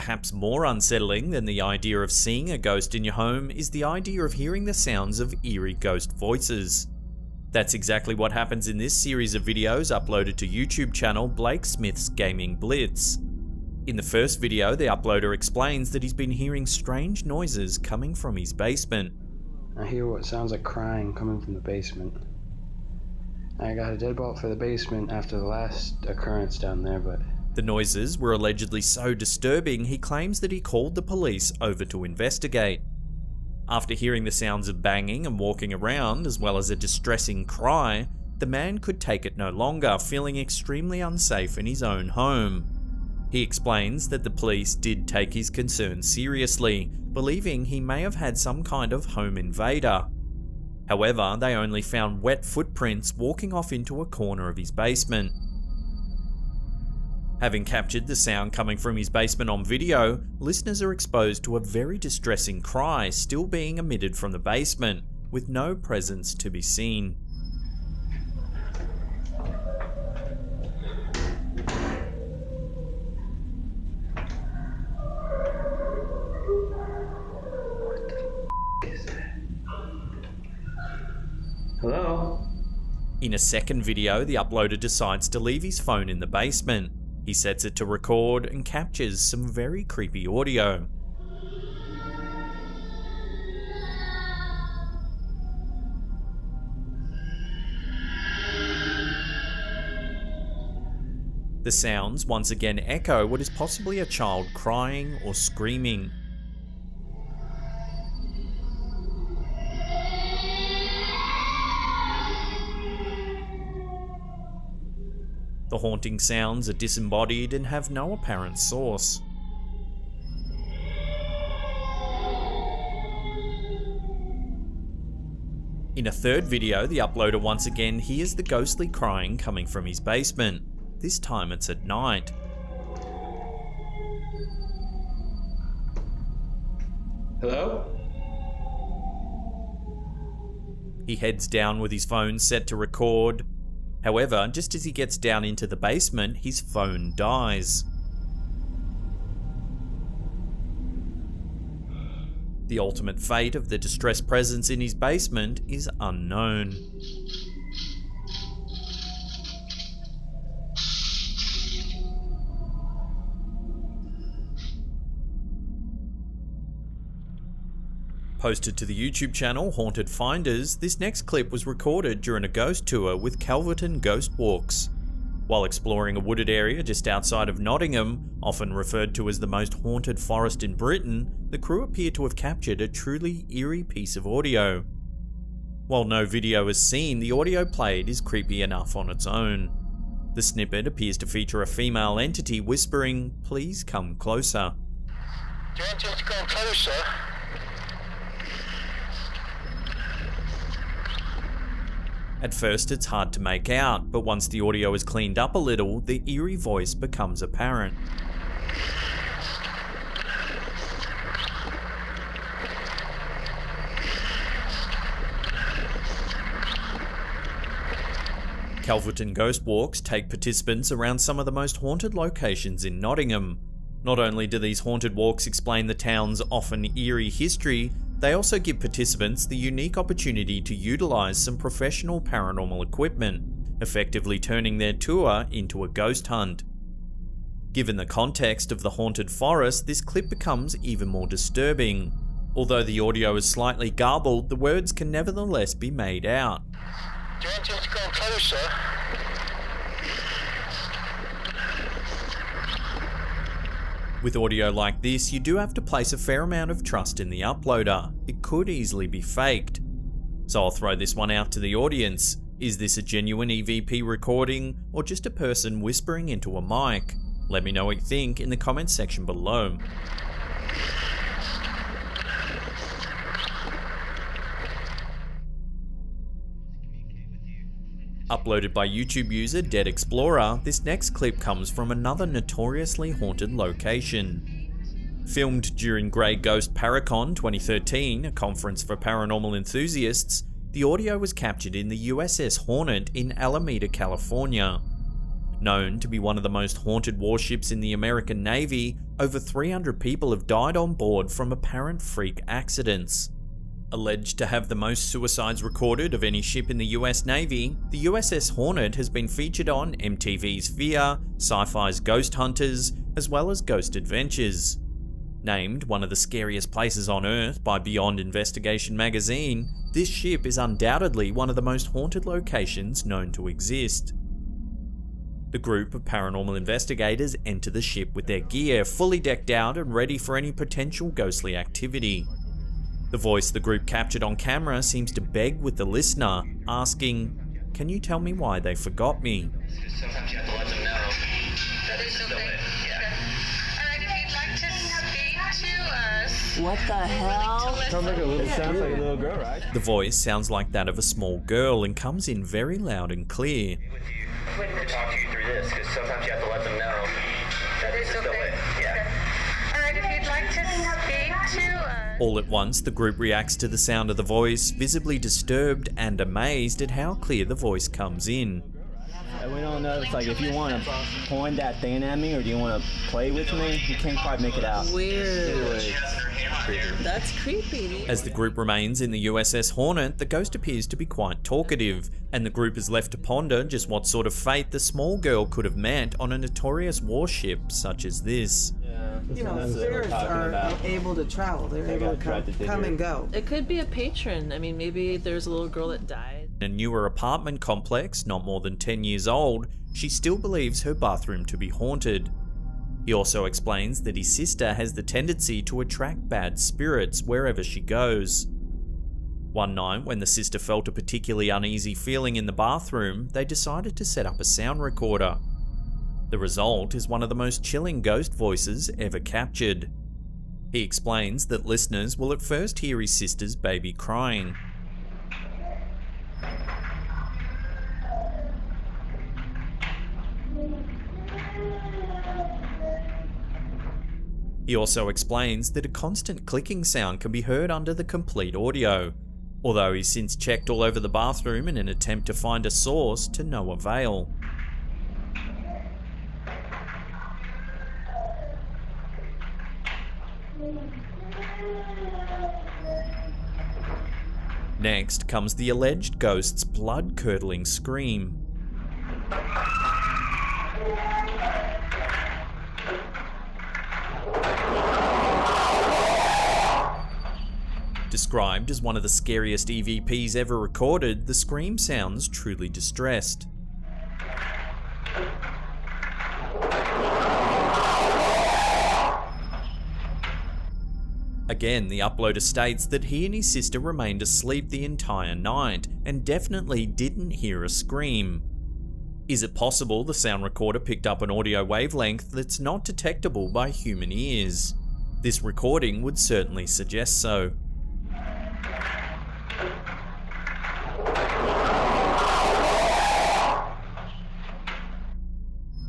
Perhaps more unsettling than the idea of seeing a ghost in your home is the idea of hearing the sounds of eerie ghost voices. That's exactly what happens in this series of videos uploaded to YouTube channel Blake Smith's Gaming Blitz. In the first video, the uploader explains that he's been hearing strange noises coming from his basement. I hear what sounds like crying coming from the basement. I got a deadbolt for the basement after the last occurrence down there, but... The noises were allegedly so disturbing, he claims that he called the police over to investigate. After hearing the sounds of banging and walking around, as well as a distressing cry, the man could take it no longer, feeling extremely unsafe in his own home. He explains that the police did take his concerns seriously, believing he may have had some kind of home invader. However, they only found wet footprints walking off into a corner of his basement. Having captured the sound coming from his basement on video, listeners are exposed to a very distressing cry still being emitted from the basement, with no presence to be seen. What the is that? Hello? In a second video, the uploader decides to leave his phone in the basement. He sets it to record and captures some very creepy audio. The sounds once again echo what is possibly a child crying or screaming. The haunting sounds are disembodied and have no apparent source. In a third video, the uploader once again hears the ghostly crying coming from his basement. This time it's at night. Hello? He heads down with his phone set to record. However, just as he gets down into the basement, his phone dies. The ultimate fate of the distressed presence in his basement is unknown. Posted to the YouTube channel Haunted Finders, this next clip was recorded during a ghost tour with Calverton Ghost Walks. While exploring a wooded area just outside of Nottingham, often referred to as the most haunted forest in Britain, the crew appear to have captured a truly eerie piece of audio. While no video is seen, the audio played is creepy enough on its own. The snippet appears to feature a female entity whispering, "Please come closer." Do you want us to come closer? At first it's hard to make out, but once the audio is cleaned up a little, the eerie voice becomes apparent. Calverton Ghost Walks take participants around some of the most haunted locations in Nottingham. Not only do these haunted walks explain the town's often eerie history, they also give participants the unique opportunity to utilise some professional paranormal equipment, effectively turning their tour into a ghost hunt. Given the context of the haunted forest, this clip becomes even more disturbing. Although the audio is slightly garbled, the words can nevertheless be made out. Do you want us to come closer? With audio like this, you do have to place a fair amount of trust in the uploader. It could easily be faked. So I'll throw this one out to the audience. Is this a genuine EVP recording, or just a person whispering into a mic? Let me know what you think in the comments section below. Uploaded by YouTube user Dead Explorer, this next clip comes from another notoriously haunted location. Filmed during Grey Ghost Paracon 2013, a conference for paranormal enthusiasts, the audio was captured in the USS Hornet in Alameda, California. Known to be one of the most haunted warships in the American Navy, over 300 people have died on board from apparent freak accidents. Alleged to have the most suicides recorded of any ship in the US Navy, the USS Hornet has been featured on MTV's Fear, Sci-Fi's Ghost Hunters, as well as Ghost Adventures. Named one of the scariest places on Earth by Beyond Investigation magazine, this ship is undoubtedly one of the most haunted locations known to exist. The group of paranormal investigators enter the ship with their gear fully decked out and ready for any potential ghostly activity. The voice the group captured on camera seems to beg with the listener, asking, "Can you tell me why they forgot me?" Sometimes you have to let them know. That is Still okay. it, yeah. Alright, if you'd like to speak to us. What the hell? Sounds like a little girl, right? The voice sounds like that of a small girl and comes in very loud and clear. With you to talk to you through this, because sometimes you have to let them know. That is Still okay. it, yeah. Alright, if you'd like to speak to us. All at once, the group reacts to the sound of the voice, visibly disturbed and amazed at how clear the voice comes in. And we don't know, it's like if you want to point that thing at me or do you want to play with me, you can't quite make it out. Weird. She has her hammer here. That's creepy. As the group remains in the USS Hornet, the ghost appears to be quite talkative, and the group is left to ponder just what sort of fate the small girl could have met on a notorious warship such as this. You know, That's what we're spirits talking are about. able to travel. They're They able to got tried to dig come her. and go. It could be a patron. I mean, maybe there's a little girl that died. In a newer apartment complex, not more than 10 years old, she still believes her bathroom to be haunted. He also explains that his sister has the tendency to attract bad spirits wherever she goes. One night, when the sister felt a particularly uneasy feeling in the bathroom, they decided to set up a sound recorder. The result is one of the most chilling ghost voices ever captured. He explains that listeners will at first hear his sister's baby crying. He also explains that a constant clicking sound can be heard under the complete audio, although he's since checked all over the bathroom in an attempt to find a source to no avail. Next comes the alleged ghost's blood-curdling scream. Described as one of the scariest EVPs ever recorded, the scream sounds truly distressed. Again, the uploader states that he and his sister remained asleep the entire night and definitely didn't hear a scream. Is it possible the sound recorder picked up an audio wavelength that's not detectable by human ears? This recording would certainly suggest so.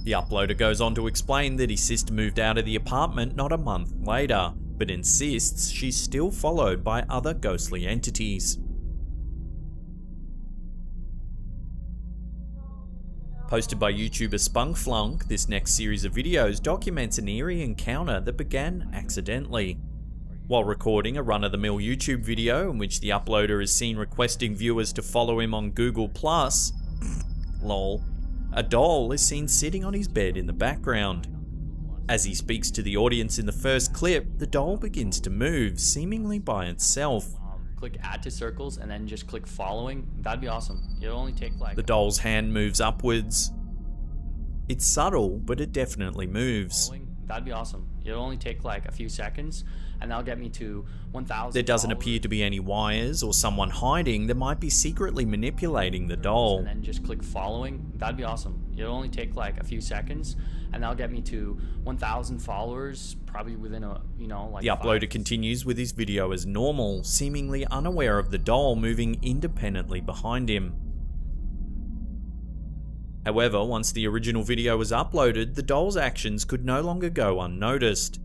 The uploader goes on to explain that his sister moved out of the apartment not a month later, but insists she's still followed by other ghostly entities. Posted by YouTuber Spunkflunk, this next series of videos documents an eerie encounter that began accidentally. While recording a run-of-the-mill YouTube video in which the uploader is seen requesting viewers to follow him on Google+, lol, a doll is seen sitting on his bed in the background. As he speaks to the audience in the first clip, the doll begins to move, seemingly by itself. Click add to circles and then just click following. That'd be awesome. It'll only take like... The doll's hand moves upwards. It's subtle, but it definitely moves. That'd be awesome. It'll only take like a few seconds and that'll get me to 1,000. There doesn't appear to be any wires or someone hiding that might be secretly manipulating the doll. And then just click following. That'd be awesome. It'll only take like a few seconds and that'll get me to 1,000 followers probably within a, like The uploader continues with his video as normal, seemingly unaware of the doll moving independently behind him. However, once the original video was uploaded, the doll's actions could no longer go unnoticed.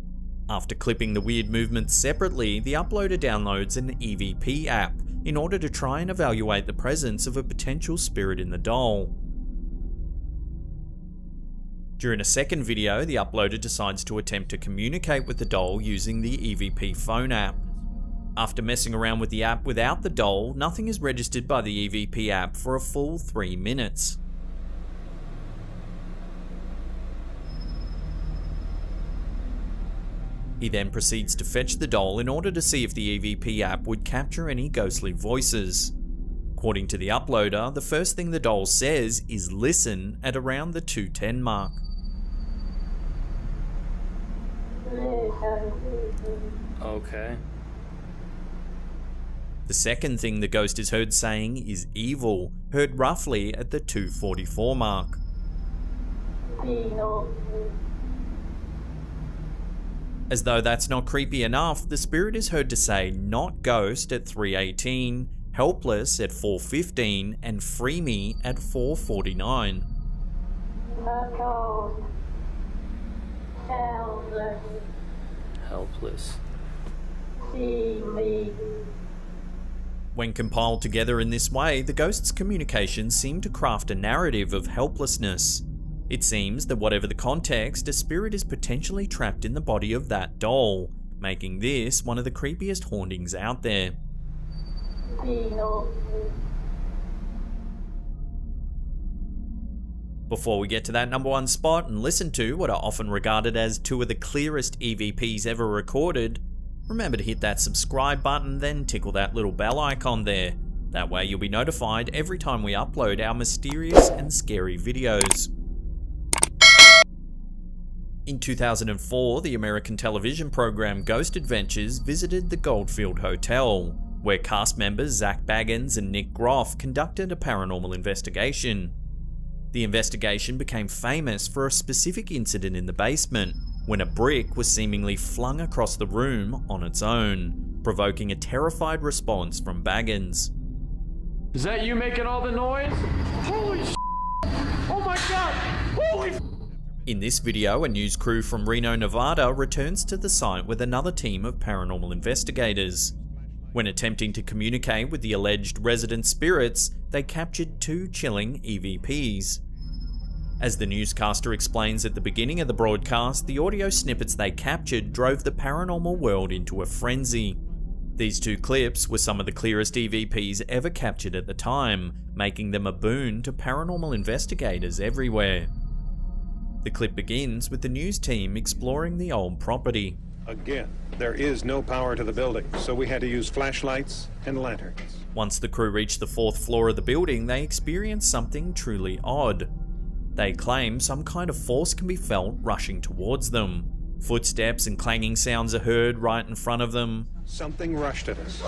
After clipping the weird movements separately, the uploader downloads an EVP app in order to try and evaluate the presence of a potential spirit in the doll. During a second video, the uploader decides to attempt to communicate with the doll using the EVP phone app. After messing around with the app without the doll, nothing is registered by the EVP app for a full 3 minutes. He then proceeds to fetch the doll in order to see if the EVP app would capture any ghostly voices. According to the uploader, the first thing the doll says is listen at around the 2:10 mark. Okay. The second thing the ghost is heard saying is evil, heard roughly at the 2:44 mark. As though that's not creepy enough, the spirit is heard to say not ghost at 3:18, helpless at 4:15, and free me at 4:49. Helpless. When compiled together in this way, the ghost's communications seem to craft a narrative of helplessness. It seems that whatever the context, a spirit is potentially trapped in the body of that doll, making this one of the creepiest hauntings out there. Before we get to that number one spot and listen to what are often regarded as two of the clearest EVPs ever recorded, remember to hit that subscribe button, then tickle that little bell icon there. That way you'll be notified every time we upload our mysterious and scary videos. In 2004, the American television program Ghost Adventures visited the Goldfield Hotel, where cast members Zach Baggins and Nick Groff conducted a paranormal investigation. The investigation became famous for a specific incident in the basement, when a brick was seemingly flung across the room on its own, provoking a terrified response from Baggins. Is that you making all the noise? Holy shit! Oh my god! Holy f***! In this video, a news crew from Reno, Nevada returns to the site with another team of paranormal investigators. When attempting to communicate with the alleged resident spirits, they captured two chilling EVPs. As the newscaster explains at the beginning of the broadcast, the audio snippets they captured drove the paranormal world into a frenzy. These two clips were some of the clearest EVPs ever captured at the time, making them a boon to paranormal investigators everywhere. The clip begins with the news team exploring the old property. Again, there is no power to the building, so we had to use flashlights and lanterns. Once the crew reached the 4th floor of the building, they experienced something truly odd. They claim some kind of force can be felt rushing towards them. Footsteps and clanging sounds are heard right in front of them. Something rushed at us.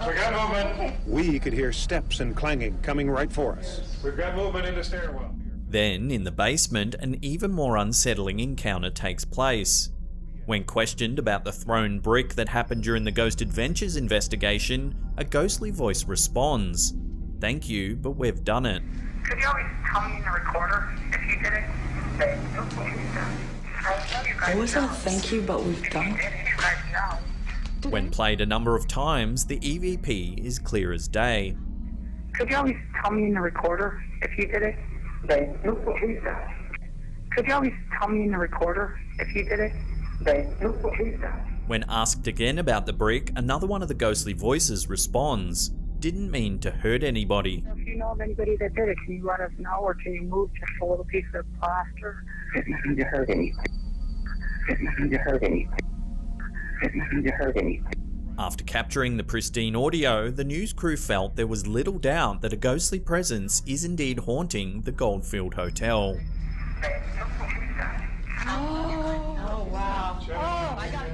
We got movement! We could hear steps and clanging coming right for us. We've got movement in the stairwell. Then, in the basement, an even more unsettling encounter takes place. When questioned about the thrown brick that happened during the Ghost Adventures investigation, a ghostly voice responds, "Thank you, but we've done it." Could you always tell me in the recorder if you did it? What was that? Thank you, but we've done it. You guys know. When played a number of times, the EVP is clear as day. Could you always tell me in the recorder if you did it? Could you always tell me in the recorder if you did it? When asked again about the brick, another one of the ghostly voices responds, "Didn't mean to hurt anybody." If you know of anybody that did it, can you let us know, or can you move just a little piece of plaster? Didn't mean to hurt anything. Didn't mean to hurt anything. Didn't mean to hurt anything. After capturing the pristine audio, the news crew felt there was little doubt that a ghostly presence is indeed haunting the Goldfield Hotel. Oh, wow. Oh, I got it.